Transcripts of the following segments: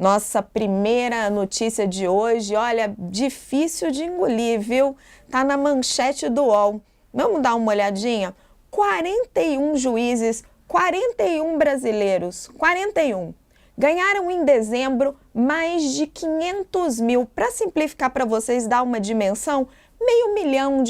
Nossa primeira notícia de hoje, olha, difícil de engolir, viu? Tá na manchete do UOL. Vamos dar uma olhadinha? 41 juízes, 41 brasileiros, 41. Ganharam em dezembro mais de 500 mil. Para simplificar para vocês dar uma dimensão, R$ 500 mil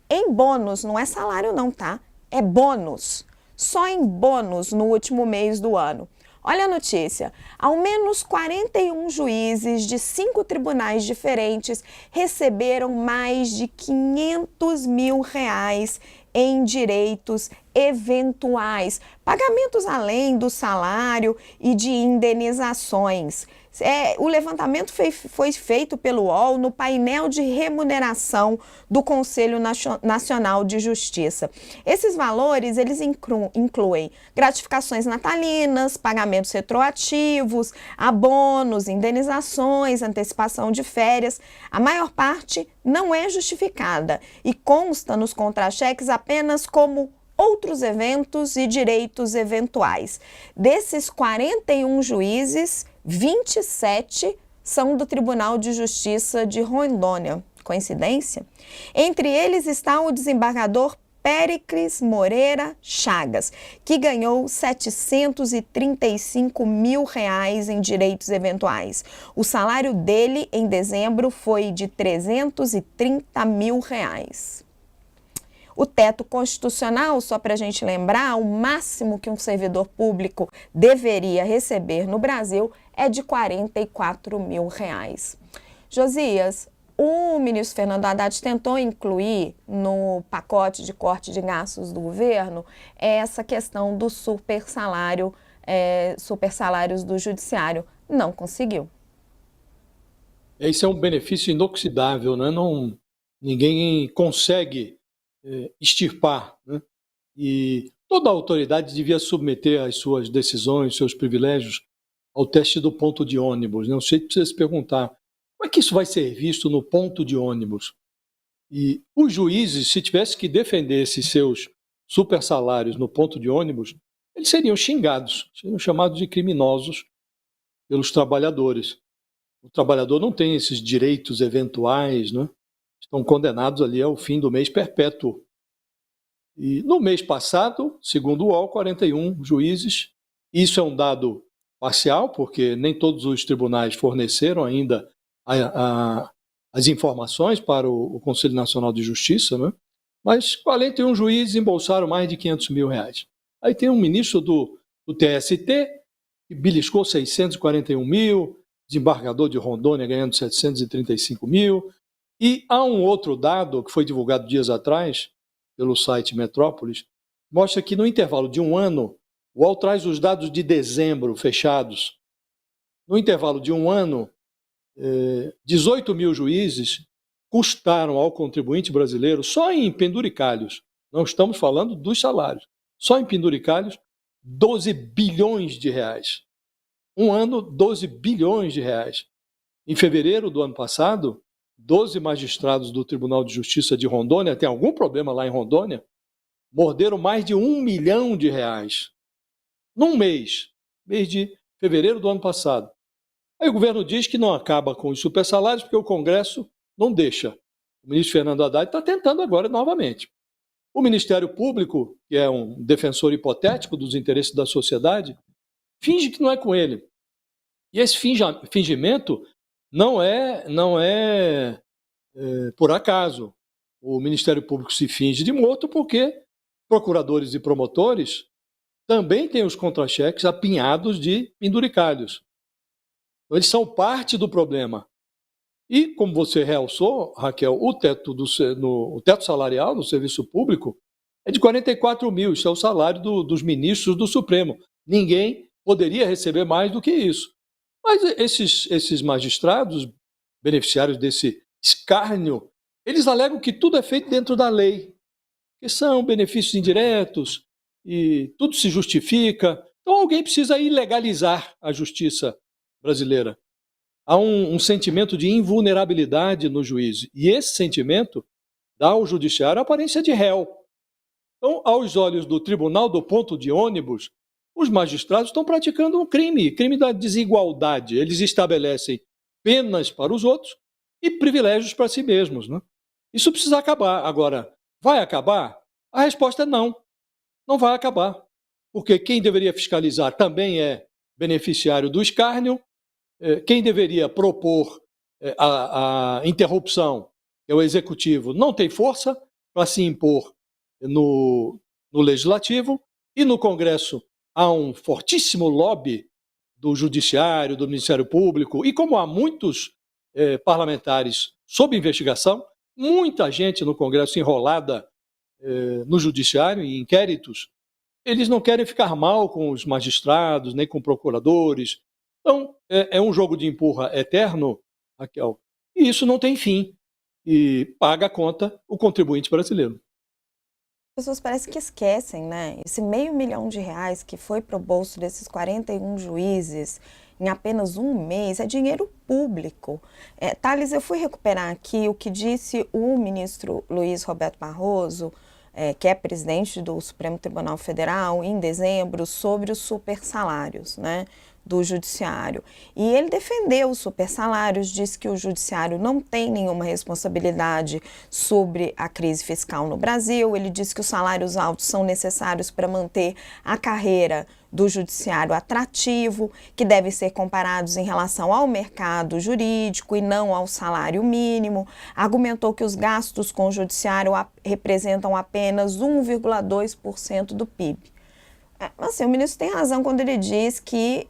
em bônus, não é salário não, tá? É bônus. Só em bônus no último mês do ano. Olha a notícia, ao menos 41 juízes de 5 tribunais diferentes receberam mais de R$ 500 mil em direitos eventuais, pagamentos além do salário e de indenizações. O levantamento foi feito pelo UOL no painel de remuneração do Conselho Nacional de Justiça. Esses valores, eles incluem gratificações natalinas, pagamentos retroativos, abonos, indenizações, antecipação de férias. A maior parte não é justificada e consta nos contra-cheques apenas como outros eventos e direitos eventuais. Desses 41 juízes, 27 são do Tribunal de Justiça de Rondônia. Coincidência? Entre eles está o desembargador Péricles Moreira Chagas, que ganhou R$ 735 mil em direitos eventuais. O salário dele em dezembro foi de R$ 330 mil. O teto constitucional, só para a gente lembrar, o máximo que um servidor público deveria receber no Brasil é de R$ 44 mil. Josias, o ministro Fernando Haddad tentou incluir no pacote de corte de gastos do governo essa questão do supersalários do judiciário. Não conseguiu. Esse é um benefício inoxidável, né? Ninguém consegue extirpar, né? E toda autoridade devia submeter as suas decisões, seus privilégios ao teste do ponto de ônibus, né? Você precisa se perguntar, como é que isso vai ser visto no ponto de ônibus? E os juízes, se tivesse que defender esses seus super salários no ponto de ônibus, eles seriam xingados, seriam chamados de criminosos pelos trabalhadores. O trabalhador não tem esses direitos eventuais, né? Estão condenados ali ao fim do mês perpétuo. E no mês passado, segundo o UOL, 41 juízes. Isso é um dado parcial, porque nem todos os tribunais forneceram ainda as informações para o Conselho Nacional de Justiça, né? Mas 41 juízes embolsaram mais de R$ 500 mil. Aí tem um ministro do TST, que beliscou 641 mil, desembargador de Rondônia ganhando 735 mil. E há um outro dado que foi divulgado dias atrás pelo site Metrópolis, mostra que no intervalo de um ano, o UOL traz os dados de dezembro fechados. No intervalo de um ano, 18 mil juízes custaram ao contribuinte brasileiro, só em penduricalhos, não estamos falando dos salários, só em penduricalhos, 12 bilhões de reais. Um ano, 12 bilhões de reais. Em fevereiro do ano passado, 12 magistrados do Tribunal de Justiça de Rondônia, tem algum problema lá em Rondônia, morderam mais de R$ 1 milhão. Num mês de fevereiro do ano passado. Aí o governo diz que não acaba com os supersalários porque o Congresso não deixa. O ministro Fernando Haddad está tentando agora novamente. O Ministério Público, que é um defensor hipotético dos interesses da sociedade, finge que não é com ele. E esse fingimento não é por acaso. O Ministério Público se finge de morto porque procuradores e promotores também têm os contra-cheques apinhados de penduricalhos. Então, eles são parte do problema. E, como você realçou, Raquel, o teto salarial no serviço público é de 44 mil. Isso é o salário dos ministros do Supremo. Ninguém poderia receber mais do que isso. Mas esses magistrados, beneficiários desse escárnio, eles alegam que tudo é feito dentro da lei, que são benefícios indiretos e tudo se justifica. Então alguém precisa ilegalizar a justiça brasileira. Há um sentimento de invulnerabilidade no juiz, e esse sentimento dá ao judiciário a aparência de réu. Então, aos olhos do tribunal do ponto de ônibus, os magistrados estão praticando um crime da desigualdade. Eles estabelecem penas para os outros e privilégios para si mesmos, né? Isso precisa acabar. Agora, vai acabar? A resposta é não. Não vai acabar. Porque quem deveria fiscalizar também é beneficiário do escárnio, quem deveria propor a interrupção, é o executivo, não tem força para se impor no legislativo, e no Congresso há um fortíssimo lobby do Judiciário, do Ministério Público, e como há muitos parlamentares sob investigação, muita gente no Congresso enrolada no Judiciário, em inquéritos, eles não querem ficar mal com os magistrados, nem com procuradores. Então, é um jogo de empurra eterno, Raquel, e isso não tem fim. E paga a conta o contribuinte brasileiro. As pessoas parecem que esquecem, né? Esse R$500 milhão que foi para o bolso desses 41 juízes em apenas um mês é dinheiro público. Thales, eu fui recuperar aqui o que disse o ministro Luiz Roberto Barroso, que é presidente do Supremo Tribunal Federal, em dezembro, sobre os supersalários, né, do judiciário. E ele defendeu os supersalários, disse que o judiciário não tem nenhuma responsabilidade sobre a crise fiscal no Brasil. Ele disse que os salários altos são necessários para manter a carreira do judiciário atrativo, que devem ser comparados em relação ao mercado jurídico e não ao salário mínimo. Argumentou que os gastos com o judiciário representam apenas 1,2% do PIB. Assim, o ministro tem razão quando ele diz que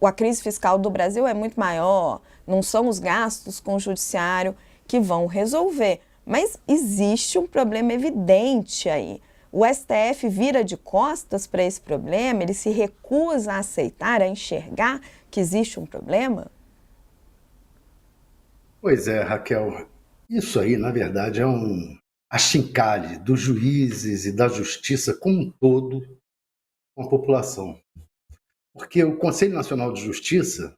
a crise fiscal do Brasil é muito maior, não são os gastos com o judiciário que vão resolver. Mas existe um problema evidente aí. O STF vira de costas para esse problema, ele se recusa a aceitar, a enxergar que existe um problema? Pois é, Raquel. Isso aí, na verdade, é um achincalhe dos juízes e da justiça como um todo com a população. Porque o Conselho Nacional de Justiça,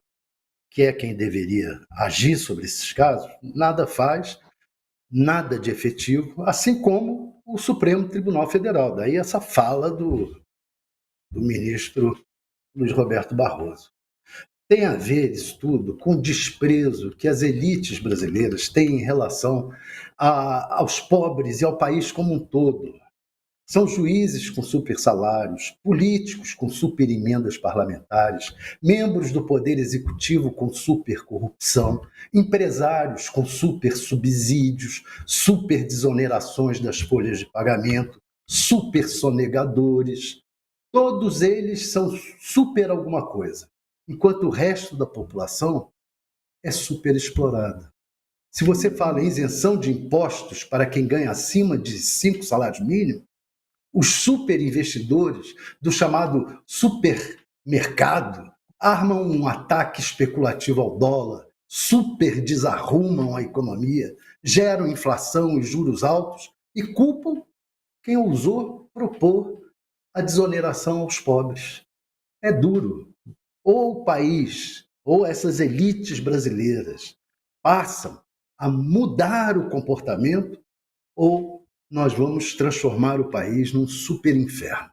que é quem deveria agir sobre esses casos, nada faz, nada de efetivo, assim como o Supremo Tribunal Federal. Daí essa fala do ministro Luiz Roberto Barroso. Tem a ver isso tudo com o desprezo que as elites brasileiras têm em relação aos pobres e ao país como um todo. São juízes com super salários, políticos com super emendas parlamentares, membros do Poder Executivo com super corrupção, empresários com super subsídios, super desonerações das folhas de pagamento, super sonegadores. Todos eles são super alguma coisa, enquanto o resto da população é super explorada. Se você fala em isenção de impostos para quem ganha acima de 5 salários mínimos, os superinvestidores do chamado supermercado armam um ataque especulativo ao dólar, super desarrumam a economia, geram inflação e juros altos e culpam quem ousou propor a desoneração aos pobres. É duro. Ou o país, ou essas elites brasileiras passam a mudar o comportamento, ou nós vamos transformar o país num super inferno.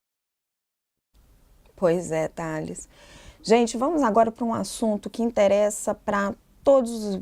Pois é, Thales. Gente, vamos agora para um assunto que interessa para todos os